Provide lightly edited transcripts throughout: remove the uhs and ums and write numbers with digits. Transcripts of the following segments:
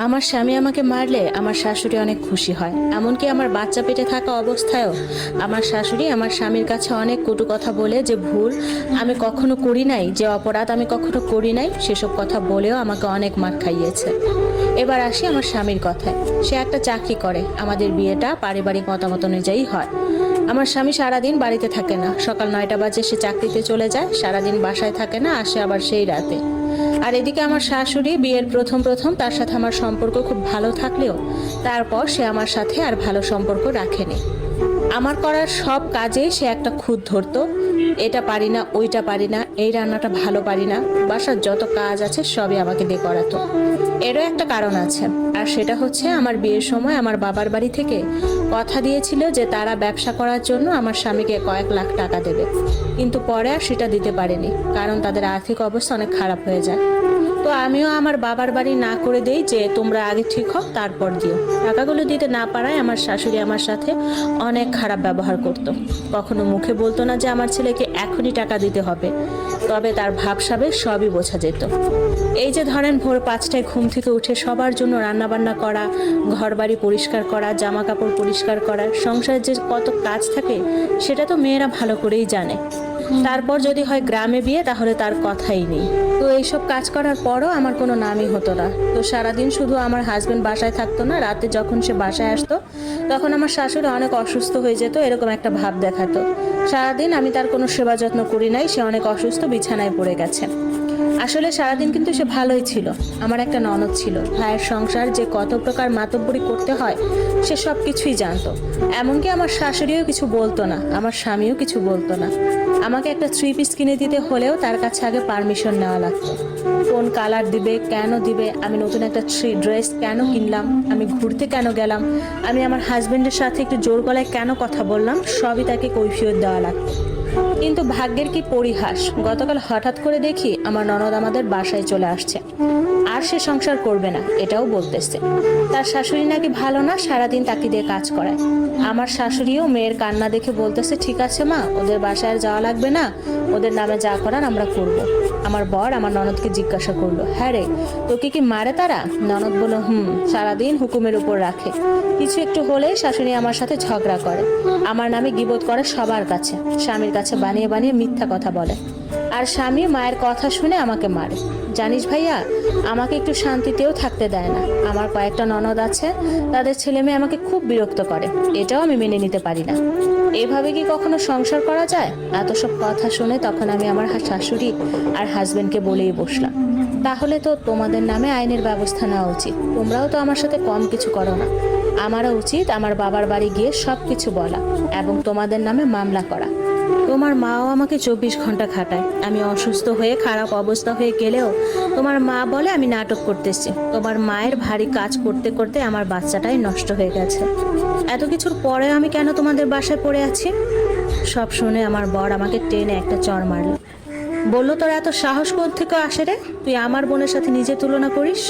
আমার স্বামী আমাকে মারলে আমার শাশুড়ি অনেক খুশি হয়। এমনকি আমার বাচ্চা পেটে থাকা অবস্থায়ও আমার শাশুড়ি আমার স্বামীর কাছে অনেক কটু কথা বলে, যে ভুল আমি কখনো করি নাই, যে অপরাধ আমি কখনো করি নাই, সেসব কথা বলেও আমাকে অনেক মার খাইয়েছে। এবার আসি আমার স্বামীর কথায়। সে একটা চাকরি করে। আমাদের বিয়েটা পারিবারিক মতামত অনুযায়ী হয়। আমার স্বামী সারাদিন বাড়িতে থাকে না। সকাল 9টা বাজে সে চাকরিতে চলে যায়, সারাদিন বাসায় থাকে না, আসে আবার সেই রাতে। আর এদিকে আমার শাশুড়ি বিয়ের প্রথম প্রথম তার সাথে আমার সম্পর্ক খুব ভালো থাকলেও তারপর সে আমার সাথে আর ভালো সম্পর্ক রাখেনি। আমার করার সব কাজেই সে একটা খুঁত ধরতো। এটা পারি না, ওইটা পারি না, এই রান্নাটা ভালো পারি না, বাসার যত কাজ আছে সবই আমাকে দিয়ে করাতো। এরও একটা কারণ আছে, আর সেটা হচ্ছে আমার বিয়ের সময় আমার বাবার বাড়ি থেকে কথা দিয়েছিল যে তারা ব্যবসা করার জন্য আমার স্বামীকে কয়েক লাখ টাকা দেবে, কিন্তু পরে আর সেটা দিতে পারেনি, কারণ তাদের আর্থিক অবস্থা অনেক খারাপ হয়ে যায়। তো আমিও আমার বাবার বাড়ি না করে দেই যে তোমরা আগে ঠিক হও তারপর দিও। টাকাগুলো দিতে না পারায় আমার শাশুড়ি আমার সাথে অনেক খারাপ ব্যবহার করত। কখনো মুখে বলতো না যে আমার ছেলেকে এখনই টাকা দিতে হবে, তবে তার ভাবসাবে সবই বোঝা যেত। এই যে ধরেন ভোর 5টায় ঘুম থেকে উঠে সবার জন্য রান্নাবান্না করা, ঘর বাড়ি পরিষ্কার করা, জামা কাপড় পরিষ্কার করা, সংসারের যে কত কাজ থাকে সেটা তো মেয়েরা ভালো করেই জানে। তারপর যদি হয় গ্রামে বিয়ে, তাহলে তার কথাই নেই। তো এইসব কাজ করার পরও আমার কোনো নামই হতো না। তো সারাদিন শুধু আমার হাজবেন্ড বাসায় থাকতো না, রাতে যখন সে বাসায় আসতো তখন আমার শাশুড়ি অনেক অসুস্থ হয়ে যেত, এরকম একটা ভাব দেখাতো। সারাদিন আমি তার কোনো সেবা যত্ন করি নাই, সে অনেক অসুস্থ, বিছানায় পড়ে গেছে। আসলে সারাদিন কিন্তু সে ভালোই ছিল। আমার একটা ননদ ছিল, ভাইয়ের সংসার যে কত প্রকার মাতব্বরি করতে হয় সে সব কিছুই জানতো। এমনকি আমার শাশুড়িও কিছু বলতো না, আমার স্বামীও কিছু বলতো না। আমাকে একটা 3 পিস কিনে দিতে হলেও তার কাছে আগে পারমিশন নেওয়া লাগতো। কোন কালার দিবে, কেন দিবে, আমি নতুন একটা ড্রেস কেন কিনলাম, আমি ঘুরতে কেন গেলাম, আমি আমার হাজবেন্ডের সাথে একটু জোর গলায় কেন কথা বললাম, সবই তাকে কৈফিয়ত দেওয়া লাগতো। কিন্তু ভাগ্যের কি পরিহাস, গতকাল হঠাৎ করে দেখি আমার ননদ আমাদের বাসায় চলে আসছে। আর সে সংসার করবে না এটাও বলতেছে। তার শাশুড়ি নাকি ভালো না, সারাদিন তাকে দিয়ে কাজ করায়। আমার শাশুড়িও মেয়ের কান্না দেখে বলতেছে, ঠিক আছে মা, ওদের বাসায় যাওয়া লাগবে না, ওদের নামে যা করার আমরা করব। আমার বর আমার ননদকে জিজ্ঞাসা করলো, হ্যাঁ রে, তোকে কি মারে তারা? ননদ বলল, সারাদিন হুকুমের উপর রাখে, কিছু একটু হলেই শাশুড়ি আমার সাথে ঝগড়া করে, আমার নামে গীবত করে সবার কাছে, স্বামীর কাছে বানিয়ে বানিয়ে মিথ্যা কথা বলে, আর স্বামী মায়ের কথা শুনে আমাকে মারে। জানিস ভাইয়া, আমাকে একটু শান্তিতেও থাকতে দেয় না। আমার কয়েকটা ননদ আছে, তাদের ছেলে মেয়ে আমাকে খুব বিরক্ত করে, এটাও আমি মেনে নিতে পারি না। এভাবে কি কখনো সংসার করা যায়? এত সব কথা শুনে তখন আমি আমার শাশুড়ি আর হাজবেন্ডকে বলেই বসলাম, তাহলে তো তোমাদের নামে আইনের ব্যবস্থা নেওয়া উচিত। তোমরাও তো আমার সাথে কম কিছু করো না। আমারও উচিত আমার বাবার বাড়ি গিয়ে সব কিছু বলা এবং তোমাদের নামে মামলা করা। তোমার মাও আমাকে 24 ঘন্টা খাটায়। আমি অসুস্থ হয়ে খারাপ অবস্থা হয়ে গেলেও তোমার মা বলে আমি নাটক করতেছি। তোমার মায়ের ভারী কাজ করতে করতে আমার বাচ্চাটাই নষ্ট হয়ে গেছে। এত কিছুর পরে আমি কেন তোমাদের বাসায় পড়ে আছি? সব শুনে আমার বর আমাকে টেনে একটা চড় মারল। বললো, তোর এত সাহস কোত্থেকে আসে রে? তুই আমার বোনের সাথে নিজে তুলনা করিস?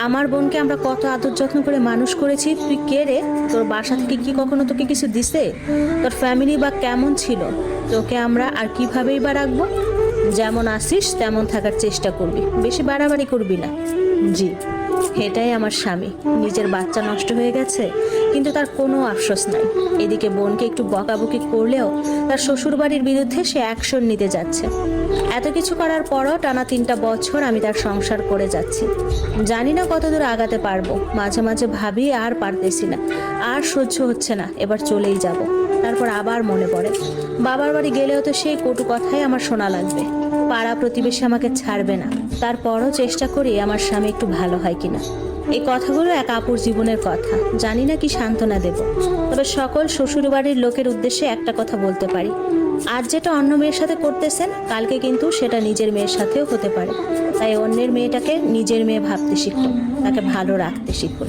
আমার বোনকে আমরা কত আদর যত্ন করে মানুষ করেছি, তুই কে রে? তোর বাসা থেকে কি কখনো তোকে কিছু দিছে? তোর ফ্যামিলি বা কেমন ছিল? তোকে আমরা আর কিভাবেই বা রাখবো? যেমন আসিস তেমন থাকার চেষ্টা করবি, বেশি বাড়াবাড়ি করবি না। জি, এটাই আমার স্বামী। নিজের বাচ্চা নষ্ট হয়ে গেছে, কিন্তু তার কোনো আফসোস নাই। এদিকে বোনকে একটু বকাবকি করলেও তার শ্বশুরবাড়ির বিরুদ্ধে সে অ্যাকশন নিতে যাচ্ছে। এত কিছু করার পরও টানা 3টা বছর আমি তার সংসার করে যাচ্ছি। জানি না কতদূর আগাতে পারবো। মাঝে মাঝে ভাবি আর পারতেছি না, আর সহ্য হচ্ছে না, এবার চলেই যাব। তারপর আবার মনে পড়ে বাবার বাড়ি গেলেও তো সেই কটু কথাই আমার শোনা লাগবে, পাড়া প্রতিবেশী আমাকে ছাড়বে না। তারপরও চেষ্টা করি আমার স্বামী একটু ভালো হয় কিনা। এই কথাগুলো এক আপুর জীবনের কথা, জানি না কি সান্ত্বনা দেব। তবে সকল শ্বশুরবাড়ির লোকের উদ্দেশ্যে একটা কথা বলতে পারি, আজ যেটা অন্য মেয়ের সাথে করতেছেন, কালকে কিন্তু সেটা নিজের মেয়ের সাথেও হতে পারে। তাই অন্যের মেয়েটাকে নিজের মেয়ে ভাবতে শিখুন, তাকে ভালো রাখতে শিখুন।